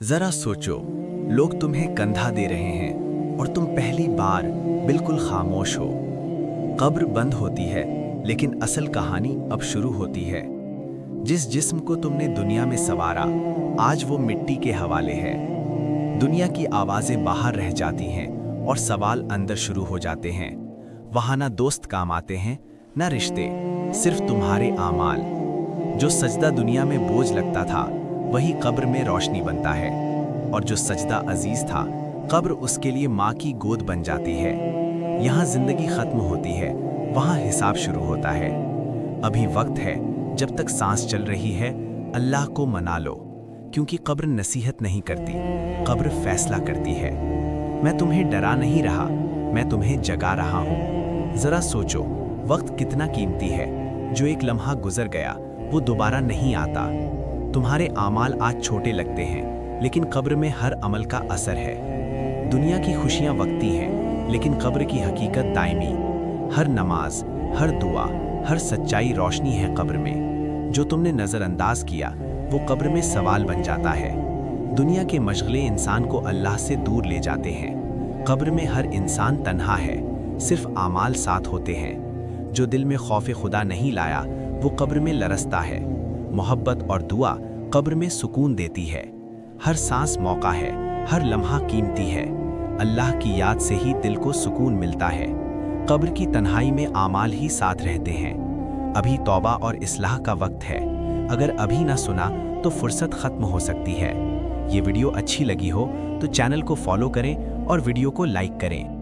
जरा सोचो, लोग तुम्हें कंधा दे रहे हैं और तुम पहली बार बिल्कुल खामोश हो। कब्र बंद होती है, लेकिन असल कहानी अब शुरू होती है। जिस जिस्म को तुमने दुनिया में संवारा, आज वो मिट्टी के हवाले है। दुनिया की आवाज़ें बाहर रह जाती हैं और सवाल अंदर शुरू हो जाते हैं। वहाँ ना दोस्त काम आते हैं, ना रिश्ते, सिर्फ तुम्हारे आमाल। जो सजदा दुनिया में बोझ लगता था, वही कब्र में रोशनी बनता है। और जो सजदा अजीज था, कब्र उसके लिए माँ की गोद बन जाती है। यहाँ जिंदगी खत्म होती है, वहाँ हिसाब शुरू होता है। अभी वक्त है, जब तक सांस चल रही है, अल्लाह को मना लो, क्योंकि कब्र नसीहत नहीं करती, कब्र फैसला करती है। मैं तुम्हें डरा नहीं रहा, मैं तुम्हें जगा रहा हूँ। जरा सोचो, वक्त कितना कीमती है। जो एक लम्हा गुजर गया, वो दोबारा नहीं आता। तुम्हारे आमाल आज छोटे लगते हैं, लेकिन कब्र में हर अमल का असर है। दुनिया की खुशियाँ वक्ती हैं, लेकिन कब्र की हकीकत दायमी। हर नमाज, हर दुआ, हर सच्चाई रोशनी है कब्र में। जो तुमने नज़रअंदाज किया, वो कब्र में सवाल बन जाता है। दुनिया के मशगले इंसान को अल्लाह से दूर ले जाते हैं। कब्र में हर इंसान तन्हा है, सिर्फ आमाल साथ होते हैं। जो दिल में खौफ खुदा नहीं लाया, वो कब्र में लरसता है। मोहब्बत और दुआ कब्र में सुकून देती है। हर सांस मौका है, हर लम्हा कीमती है। अल्लाह की याद से ही दिल को सुकून मिलता है। कब्र की तन्हाई में आमाल ही साथ रहते हैं। अभी तौबा और इस्लाह का वक्त है। अगर अभी ना सुना तो फुर्सत खत्म हो सकती है। ये वीडियो अच्छी लगी हो तो चैनल को फॉलो करें और वीडियो को लाइक करें।